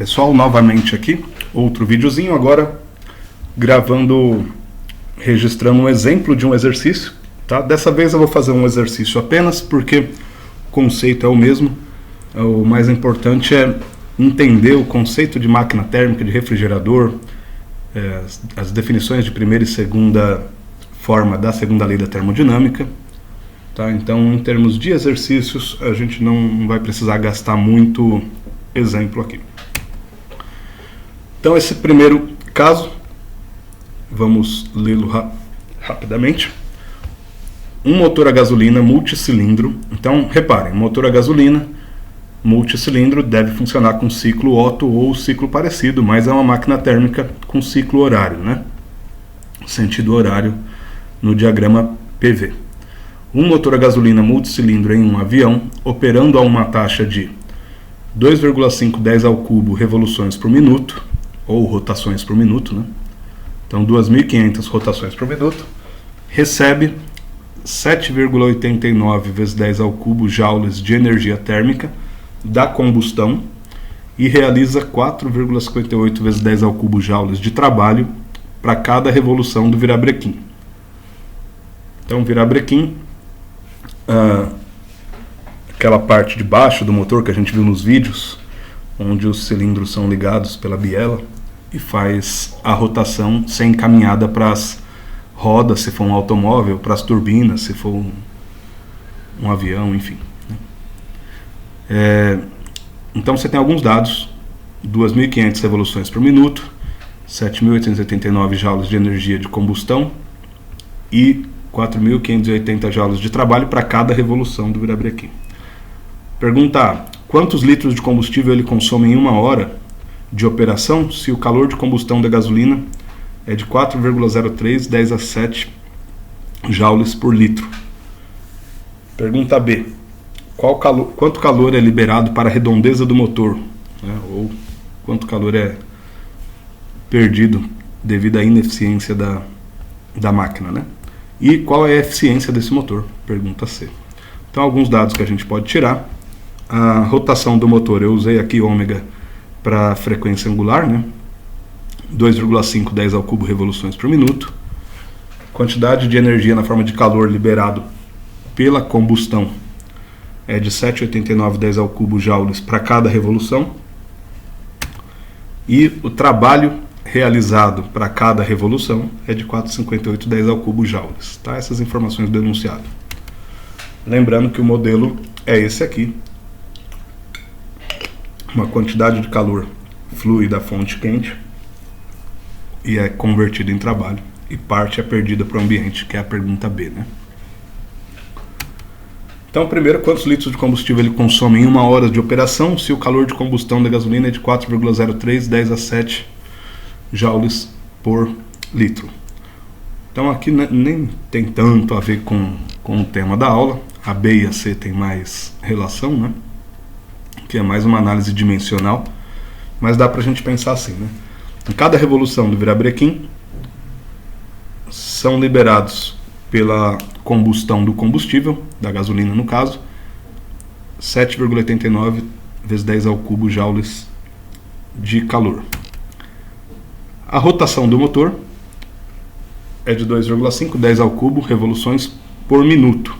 Pessoal, novamente aqui, outro videozinho agora, registrando um exemplo de um exercício, tá? Dessa vez eu vou fazer um exercício apenas porque o conceito é o mesmo. O mais importante é entender o conceito de máquina térmica, de refrigerador, as definições de primeira e segunda forma da segunda lei da termodinâmica. Tá? Então, em termos de exercícios, a gente não vai precisar gastar muito exemplo aqui. Então, esse primeiro caso, vamos lê-lo rapidamente. Um motor a gasolina multicilindro. Então, reparem, motor a gasolina multicilindro deve funcionar com ciclo Otto ou ciclo parecido, mas é uma máquina térmica com ciclo horário, né? Sentido horário no diagrama PV. Um motor a gasolina multicilindro em um avião, operando a uma taxa de 2,510 ao cubo revoluções por minuto, ou rotações por minuto, né? Então 2.500 rotações por minuto, recebe 7,89 vezes 10 ao cubo joules de energia térmica da combustão e realiza 4,58 vezes 10 ao cubo joules de trabalho para cada revolução do virabrequim. Então, virabrequim, aquela parte de baixo do motor que a gente viu nos vídeos, onde os cilindros são ligados pela biela e faz a rotação ser encaminhada para as rodas, se for um automóvel, para as turbinas, se for um avião, enfim. Então você tem alguns dados: 2.500 revoluções por minuto, 7.889 joules de energia de combustão e 4.580 joules de trabalho para cada revolução do virabrequim. Pergunta A: quantos litros de combustível ele consome em uma hora de operação se o calor de combustão da gasolina é de 4,03 10 a 7 joules por litro? Pergunta B: quanto calor é liberado para a redondeza do motor, né? Ou quanto calor é perdido devido à ineficiência da máquina, né? E qual é a eficiência desse motor? Pergunta C. Então, alguns dados que a gente pode tirar. A rotação do motor, eu usei aqui ômega para frequência angular, né? 2,5 10 ao cubo revoluções por minuto. Quantidade de energia na forma de calor liberado pela combustão é de 7,89 10 ao cubo joules para cada revolução. E o trabalho realizado para cada revolução é de 4,58 10 ao cubo joules. Tá? Essas informações do enunciado. Lembrando que o modelo é esse aqui. Uma quantidade de calor flui da fonte quente e é convertida em trabalho, e parte é perdida para o ambiente, que é a pergunta B, né? Então, primeiro, quantos litros de combustível ele consome em uma hora de operação se o calor de combustão da gasolina é de 4,03 10 a 7 joules por litro. Então, aqui nem tem tanto a ver com o tema da aula. A B e a C tem mais relação, né? Que é mais uma análise dimensional, mas dá para a gente pensar assim, né? Em cada revolução do virabrequim são liberados pela combustão do combustível, da gasolina no caso, 7,89 vezes 10 ao cubo joules de calor. A rotação do motor é de 2,5 10 ao cubo revoluções por minuto.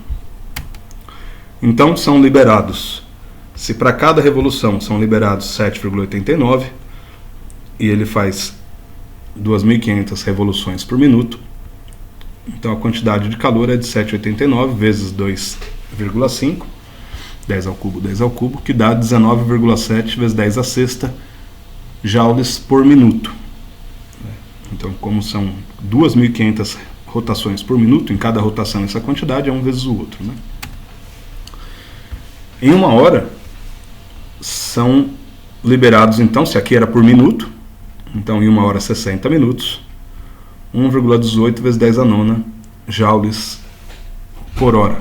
Então são liberados, se para cada revolução são liberados 7,89 e ele faz 2.500 revoluções por minuto, então a quantidade de calor é de 7,89 vezes 2,5, 10 ao cubo, que dá 19,7 vezes 10 a sexta joules por minuto. Então, como são 2.500 rotações por minuto, em cada rotação essa quantidade é um vezes o outro, né? Em uma hora são liberados, então, se aqui era por minuto, então em uma hora 60 minutos, 1,18 vezes 10 a nona joules por hora.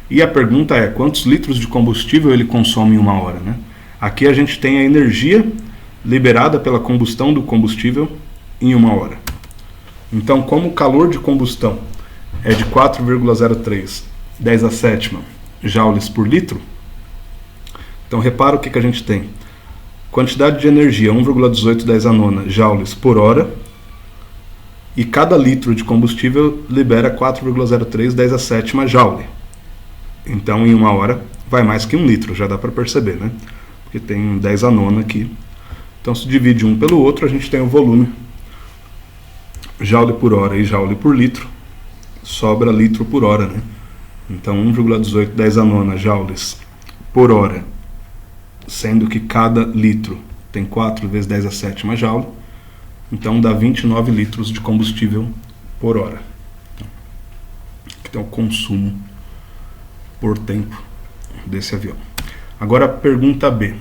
E a pergunta é: quantos litros de combustível ele consome em uma hora, né? Aqui a gente tem a energia liberada pela combustão do combustível em uma hora. Então, como o calor de combustão é de 4,03 10 a sétima joules por litro, então repara o que a gente tem. quantidade de energia 1,18 a nona joules por hora, e cada litro de combustível libera 4,03 a sétima joule. Então, em uma hora, vai mais que 1 litro, já dá para perceber, né? Porque tem 10 a nona aqui. Então, se divide um pelo outro, a gente tem o volume joule por hora e joule por litro, sobra litro por hora, né? Então, 1,18 a nona joules por hora, sendo que cada litro tem 4 vezes 10 a sétima joule, então dá 29 litros de combustível por hora. Aqui é o consumo por tempo desse avião. Agora, pergunta B.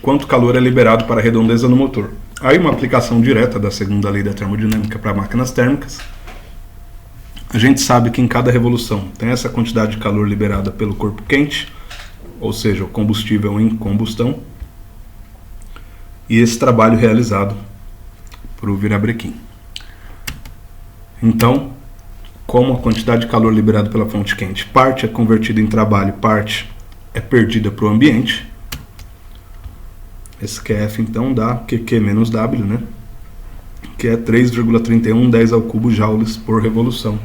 Quanto calor é liberado para a redondeza no motor? Aí uma aplicação direta da segunda lei da termodinâmica para máquinas térmicas. A gente sabe que em cada revolução tem essa quantidade de calor liberada pelo corpo quente, ou seja, o combustível em combustão, e esse trabalho realizado por o virabrequim. Então, como a quantidade de calor liberada pela fonte quente, parte é convertida em trabalho, parte é perdida para o ambiente, esse QF então dá QQ menos W, né? Que é 3,31 10 ao cubo joules por revolução.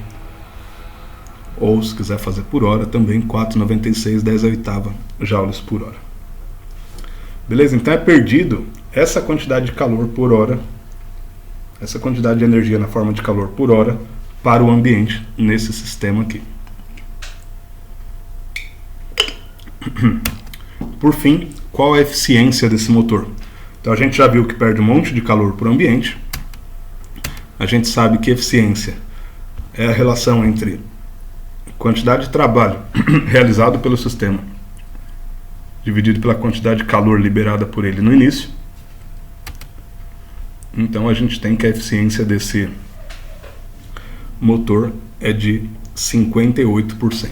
Ou, se quiser fazer por hora, também 4,96 10 a oitava joules por hora. Beleza? Então é perdido essa quantidade de calor por hora, essa quantidade de energia na forma de calor por hora para o ambiente nesse sistema aqui. Por fim, qual a eficiência desse motor? Então a gente já viu que perde um monte de calor para o ambiente. A gente sabe que eficiência é a relação entre quantidade de trabalho realizado pelo sistema dividido pela quantidade de calor liberada por ele no início. Então a gente tem que a eficiência desse motor é de 58%.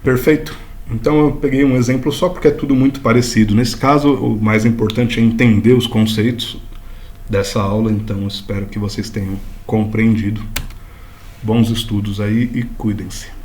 Perfeito? Então eu peguei um exemplo só porque é tudo muito parecido. Nesse caso, o mais importante é entender os conceitos dessa aula, então espero que vocês tenham compreendido. Bons estudos aí e cuidem-se.